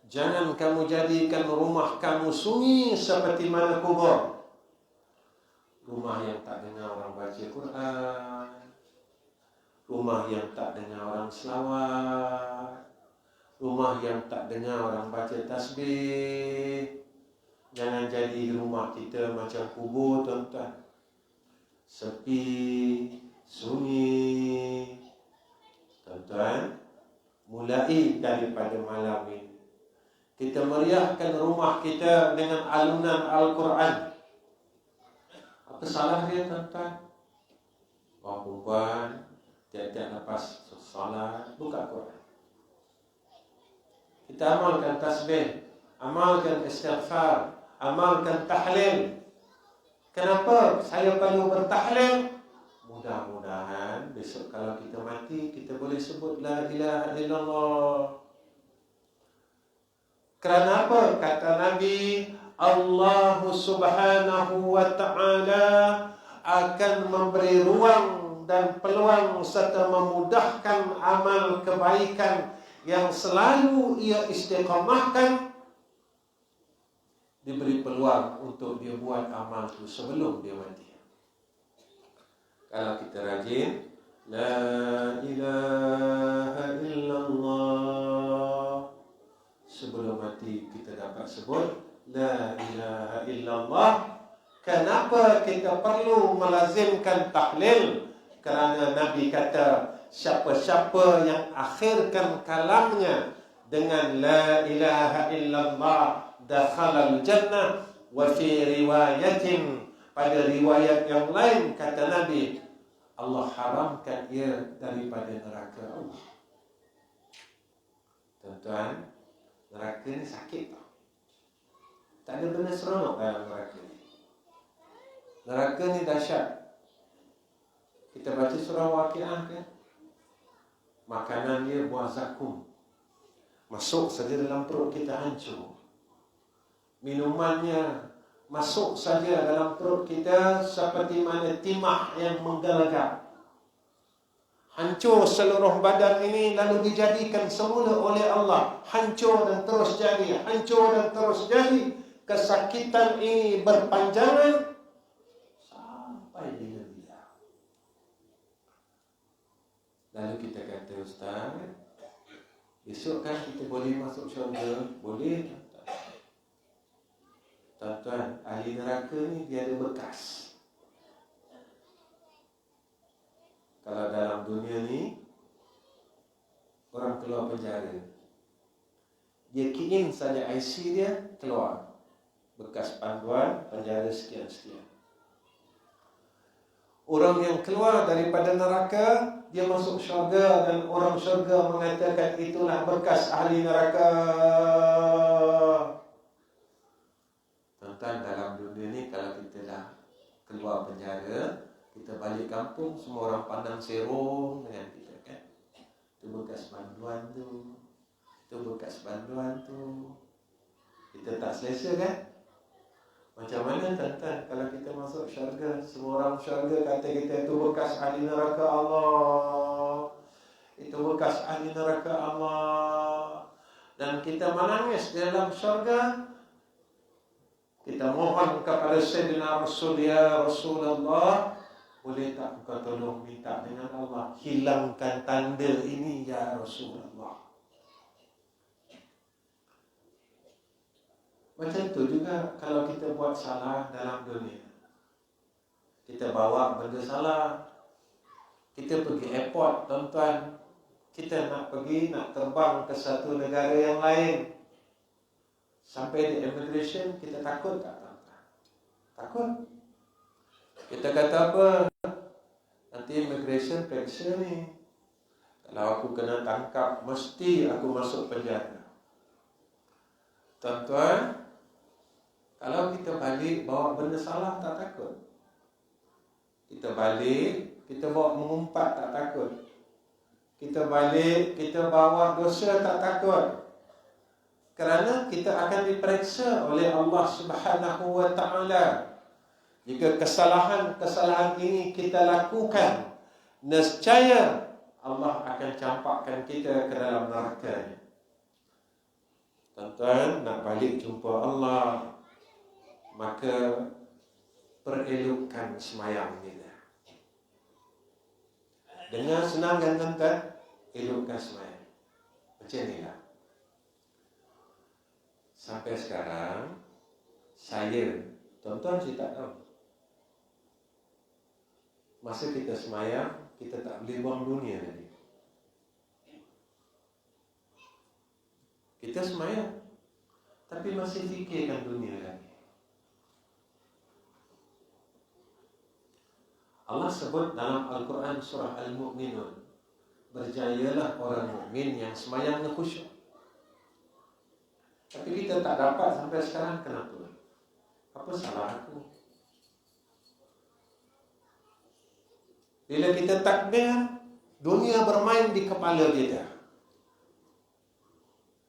Jangan kamu jadikan rumah kamu sunyi seperti mana kubur. Rumah yang tak dengar orang baca Quran, rumah yang tak dengar orang selawat, rumah yang tak dengar orang baca tasbih. Jangan jadi rumah kita macam kubur, tuan-tuan. Sepi, sunyi. Tuan-tuan, mulai daripada malam ini kita meriahkan rumah kita dengan alunan Al-Quran. Apa salah dia, tuan-tuan? Orang perempuan tiap-tiap lepas solat buka Quran. Kita amalkan tasbih, amalkan istighfar, amalkan tahlil. Kenapa saya perlu bertahlil? Mudah-mudahan besok kalau kita mati, kita boleh sebut la ilaha illallah. Kerana apa? Kata Nabi, Allah subhanahu wa ta'ala akan memberi ruang dan peluang serta memudahkan amal kebaikan yang selalu ia istiqamahkan. Diberi peluang untuk dia buat amal itu sebelum dia mati. Kalau kita rajin, la ilaha illallah, sebelum mati kita dapat sebut la ilaha illallah. Kenapa kita perlu melazimkan tahlil? Kerana Nabi kata, siapa-siapa yang akhirkan kalamnya dengan la ilaha illallah dakhalal jannah. Wa fi riwayatin, pada riwayat yang lain kata Nabi, Allah haramkan ia daripada neraka Allah. Tuan-tuan, neraka ni sakit tau. Tak ada benda seronok dalam neraka ni. Neraka ni dahsyat. Kita baca surah Waqiah kan? Makanan dia buah zakum, masuk saja dalam perut kita hancur. Minumannya masuk saja dalam perut kita seperti mana timah yang menggelegak. Hancur seluruh badan ini lalu dijadikan semula oleh Allah. Hancur dan terus jadi, hancur dan terus jadi. Kesakitan ini berpanjangan sampai bila. Lalu kita kata, Ustaz, besok kan kita boleh masuk syurga? Boleh. Tuan-tuan, ahli neraka ni dia ada bekas. Kalau dalam dunia ni orang keluar penjara, dia key in saja IC dia, keluar bekas panduan penjara sekian-sekian. Orang yang keluar daripada neraka, dia masuk syurga, dan orang syurga mengatakan itulah bekas ahli neraka. Tuan-tuan, dalam dunia ni kalau kita dah keluar penjara, kita balik kampung, semua orang pandang serong dengan kita kan. Itu bekas banduan tu, itu bekas banduan tu. Kita tak selesa kan? Macam mana tuan-tuan kalau kita masuk syurga, semua orang syurga kata kita itu bekas ahli neraka Allah, itu bekas ahli neraka Allah, dan kita menangis di dalam syurga. Kita mohon kepada Sayyidina Rasul, ya Rasulullah, boleh tak engkau tolong minta dengan Allah, hilangkan tanda ini ya Rasulullah. Macam tu juga kalau kita buat salah dalam dunia. Kita bawa benda salah, Kita pergi airport, tuan-tuan, kita nak terbang ke satu negara yang lain. Sampai di immigration, kita takut tak, tuan-tuan? Takut. Kita kata apa? Nanti immigration periksa ni. Kalau aku kena tangkap, mesti aku masuk penjara. Tuan-tuan, kalau kita balik bawa benda salah, tak takut. Kita balik, kita bawa mengumpat, tak takut. Kita balik, kita bawa dosa, tak takut. Kerana kita akan diperiksa oleh Allah Subhanahu wa ta'ala. Jika kesalahan ini kita lakukan, nescaya Allah akan campakkan kita ke dalam neraka. Tuan-tuan, nak balik jumpa Allah, maka perelokkan semayang kita. Dengar senang kan, tuan-tuan? Elokkan semayang. Macam ni lah. Sampai sekarang, tuan-tuan saya tak tahu. Masa kita semayang, kita tak boleh buang dunia tadi. Kita semayang, tapi masih fikirkan dunia lagi. Allah sebut dalam Al-Quran surah Al-Mu'minun, berjayalah orang mukmin yang semayangnya khusyuk. Tapi kita tak dapat sampai sekarang. Kenapa? Apa salah aku? Bila kita takbir, dunia bermain di kepala kita.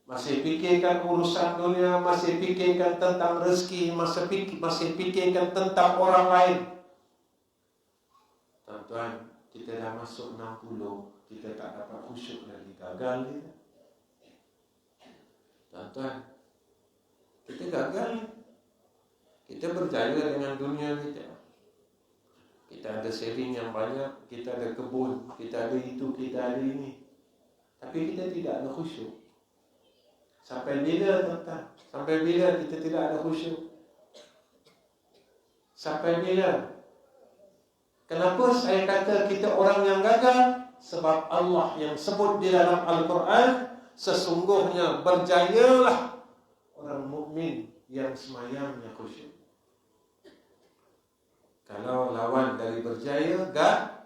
Masih fikirkan urusan dunia, masih fikirkan tentang rezeki, masih fikirkan tentang orang lain. Tuan-tuan, kita dah masuk 60, kita tak dapat khusyuk lagi, gagal kita. Tuan-tuan, kita gagal. Kita berjaya dengan dunia kita. Kita ada saving yang banyak, kita ada kebun, kita ada itu, kita ada ini. Tapi kita tidak ada khusyuk. Sampai bila, tuan-tuan? Sampai bila kita tidak ada khusyuk? Sampai bila? Kenapa saya kata kita orang yang gagal? Sebab Allah yang sebut di dalam Al-Quran, sesungguhnya berjayalah orang mukmin yang semayangnya khusyuk. Kalau lawan dari berjaya, gagal.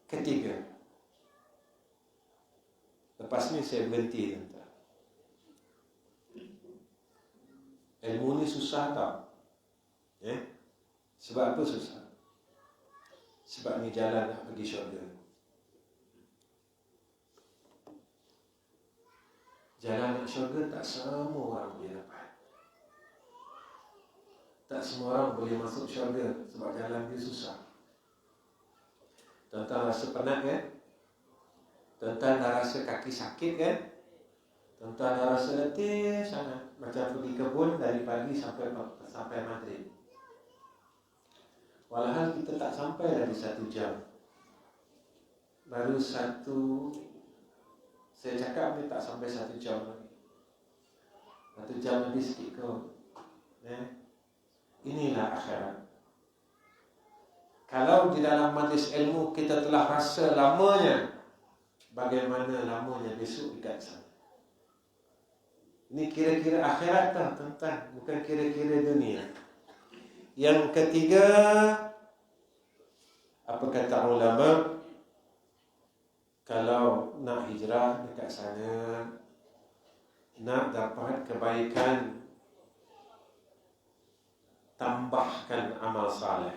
Ketiga. Lepas ni saya berhenti, tuan-tuan. Ilmu ni susah tak? Sebab apa susah? Sebab ni jalan nak pergi syurga. Jalan nak syurga tak semua orang boleh dapat. Tak semua orang boleh masuk syurga sebab jalan dia susah. Tuan-tuan rasa penat kan? Tuan-tuan dah rasa kaki sakit kan? Tuan-tuan dah rasa letih sangat. Macam pergi kebun dari pagi sampai maghrib. Walhal kita tak sampai dari 1 jam. Baru saya cakap ni tak sampai 1 jam lagi. 1 jam lebih sikit kot. Inilah akhirat. Kalau di dalam majlis ilmu kita telah rasa lamanya, bagaimana lamanya besok dekat sana? Ini kira-kira akhirat tau, tuan-tuan, bukan kira-kira dunia. Yang ketiga, apa kata ulama? Kalau nak hijrah dekat sana, nak dapat kebaikan, tambahkan amal saleh.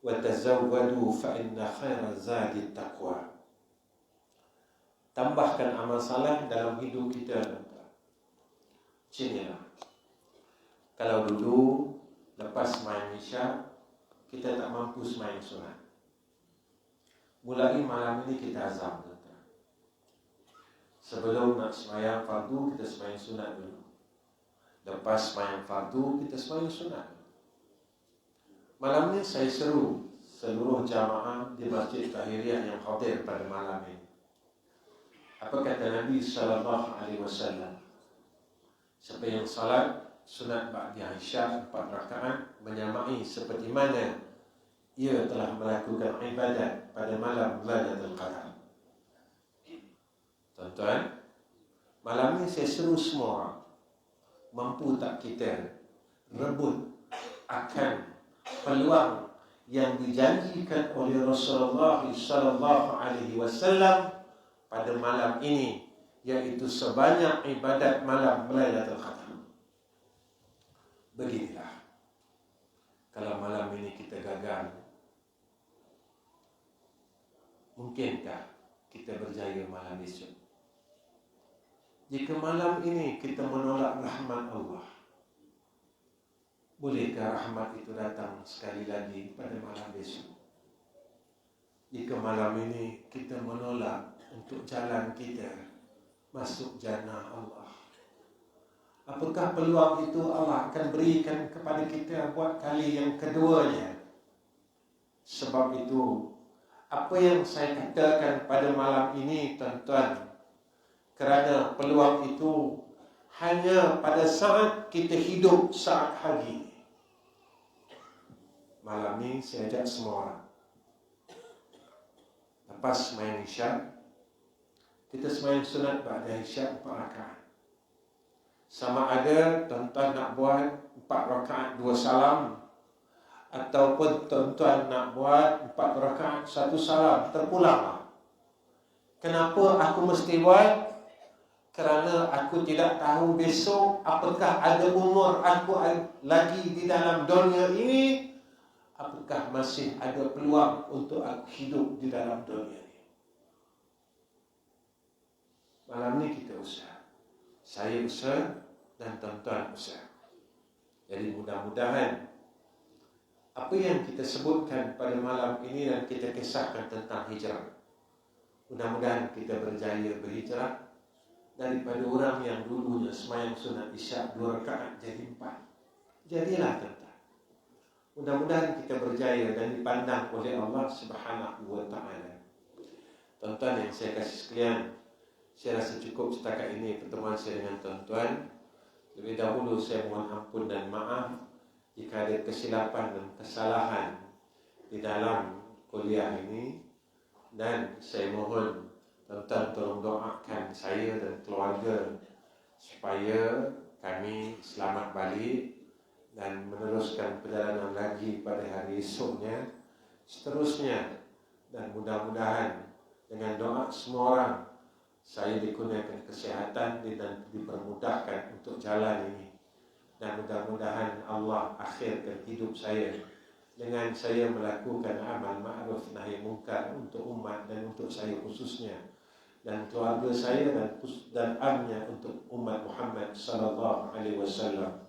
Wa tazawwadu fa inna khairaz zadi taqwa. Tambahkan amal saleh dalam hidup kita. Cinilah. Kalau dulu lepas main isyak, kita tak mampu sembahyang sunat. Mulai malam ini kita azam. Sebelum nak sembahyang fardu, kita sembahyang sunat dulu. Lepas sembahyang fardu, kita sembahyang sunat. Malam ni saya seru seluruh jamaah di Masjid Tahiriyah yang hadir pada malam ini. Apa kata Nabi SAW? Siapa yang salat sunat ba'di isyak 4 rakaat menyamai ijma'i seperti mana ia telah melakukan ibadat pada malam Lailatul Qadar. Tuan-tuan, malam ni saya seru semua orang, mampu tak kita rebut akan peluang yang dijanjikan oleh Rasulullah sallallahu alaihi wasallam pada malam ini, iaitu sebanyak ibadat malam Lailatul Qadar. Beginilah, kalau malam ini kita gagal, mungkinkah kita berjaya malam esok? Jika malam ini kita menolak rahmat Allah, bolehkah rahmat itu datang sekali lagi pada malam besok? Jika malam ini kita menolak untuk jalan kita masuk jannah Allah, apakah peluang itu Allah akan berikan kepada kita buat kali yang keduanya? Sebab itu, apa yang saya katakan pada malam ini, tuan-tuan, kerana peluang itu hanya pada saat kita hidup saat hari ini. Malam ni saya ajak semua orang, lepas sembahyang isyak, kita sembahyang sunat ba'da isyak 4 rakaat. Sama ada tuan-tuan nak buat 4 rakaat 2 salam, ataupun tuan-tuan nak buat 4 rakaat 1 salam, terpulanglah. Kenapa aku mesti buat? Kerana aku tidak tahu besok apakah ada umur aku lagi di dalam dunia ini, apakah masih ada peluang untuk aku hidup di dalam dunia ini. Malam ni kita usaha, saya usaha dan tuan-tuan usaha. Jadi mudah-mudahan apa yang kita sebutkan pada malam ini dan kita kisahkan tentang hijrah, mudah-mudahan kita berjaya berhijrah daripada orang yang dulunya sembahyang sunat isyak 2 rakaat jadi 4. Jadilah tuan-tuan. Mudah-mudahan kita berjaya dan dipandang oleh Allah Subhanahu wa ta'ala. Tuan-tuan yang saya kasih sekalian, saya rasa cukup setakat ini pertemuan saya dengan tuan-tuan. Lebih dahulu saya mohon ampun dan maaf jika ada kesilapan dan kesalahan di dalam kuliah ini. Dan saya mohon tuan-tuan tolong doakan saya dan keluarga supaya kami selamat balik dan meneruskan perjalanan lagi pada hari esoknya, seterusnya. Dan mudah-mudahan dengan doa semua orang, saya dikurniakan kesihatan dan dipermudahkan untuk jalan ini. Dan mudah-mudahan Allah akhirkan hidup saya dengan saya melakukan amal ma'ruf nahi munkar untuk umat dan untuk saya khususnya, dan keluarga saya dan amnya untuk umat Muhammad sallallahu alaihi wasallam.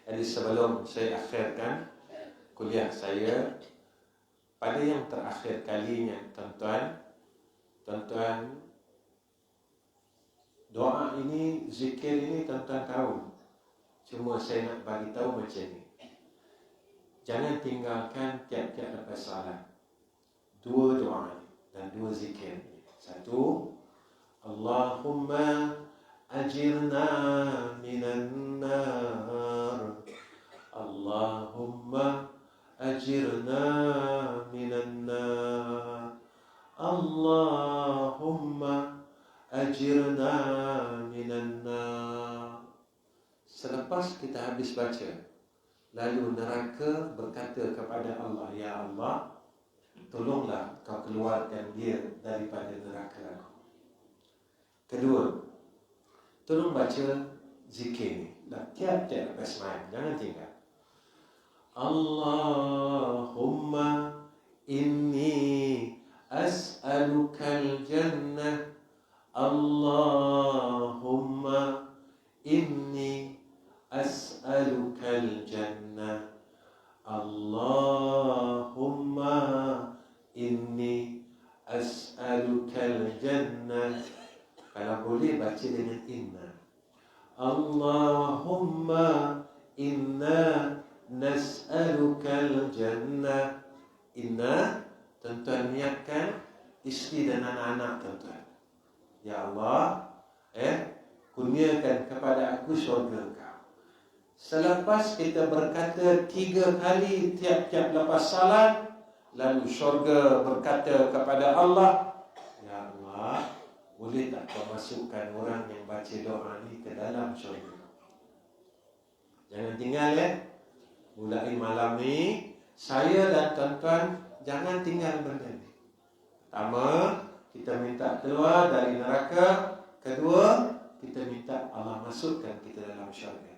Jadi sebelum saya akhirkan kuliah saya, pada yang terakhir kalinya, tuan-tuan, doa ini, zikir ini tuan-tuan tahu. Cuma saya nak bagi tahu macam ni. Jangan tinggalkan tiap-tiap lepas salat 2 doa dan 2 zikir. 1, Allahumma ajirna minan nar, Allahumma ajirna minan nar, Allahumma ajirna minan nar. Selepas kita habis baca, lalu neraka berkata kepada Allah, ya Allah, tolonglah kau keluarkan dia daripada neraka aku. Kedua, tolong baca zikir ni tiap-tiap lepas sembahyang, jangan tinggal. Allahumma inni as'alukal jannah, Allahumma inni as'alukal jannah, Allahumma inni as'alukal jannah. Kalau boleh baca dengan inna. Allahumma inna nas'alukal jannah. Inna, tuan-tuan niatkan isteri dan anak-anak tuan-tuan. Ya Allah, kurniakan kepada aku syurga Engkau. Selepas kita berkata 3 kali tiap-tiap lepas salat, lalu syurga berkata kepada Allah, Ya Allah, boleh tak kau masukkan orang yang baca doa ni ke dalam syurga? Jangan tinggal ya. Mulai malam ni, saya dan tuan-tuan jangan tinggal benda ni. Pertama, kita minta keluar dari neraka. Kedua, kita minta Allah masukkan kita dalam syurga.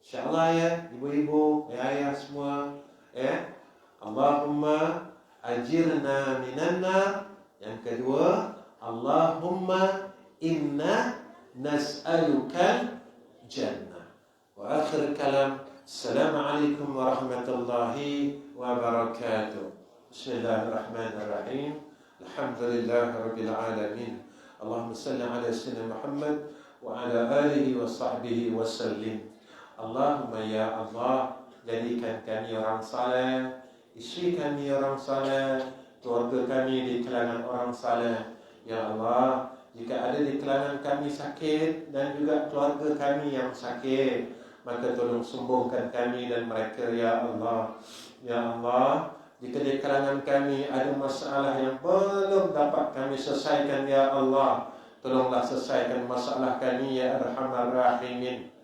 InsyaAllah ya, ibu-ibu, ayah semua, ya. Allahumma ajirna minan nar. Yang kedua, Allahumma inna nas'alukal jannah. Wa akhir kalam, Assalamualaikum warahmatullahi wabarakatuh. Bismillahirrahmanirrahim. Alhamdulillahirabbil alamin. Allahumma salli ala sayyidina Muhammad wa ala alihi wa sahbihi wa sallim. Allahumma ya Allah, jadikan kami orang saleh, isteri kami orang saleh, keluarga kami di kalangan orang saleh. Ya Allah, jika ada di kalangan kami sakit dan juga keluarga kami yang sakit, maka tolong sembuhkan kami dan mereka, ya Allah. Ya Allah, jika di kalangan kami ada masalah yang belum dapat kami selesaikan, ya Allah, tolonglah selesaikan masalah kami, ya Arhamar Rahimin.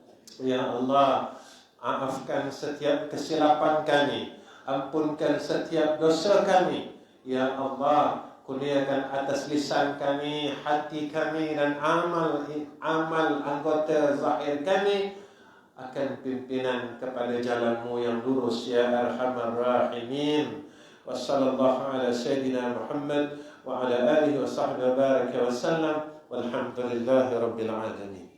Ya Allah, maafkan setiap kesilapan kami, ampunkan setiap dosa kami. Ya Allah, kurniakan atas lisan kami, hati kami dan amal anggota zahir kami akan pimpinan kepada jalanmu yang lurus, ya Arhamar Rahimin. Wa sallallahu ala sayyidina Muhammad wa ala alihi wa sahbihi wa baraka wa sallam. Walhamdulillahi rabbil alamin.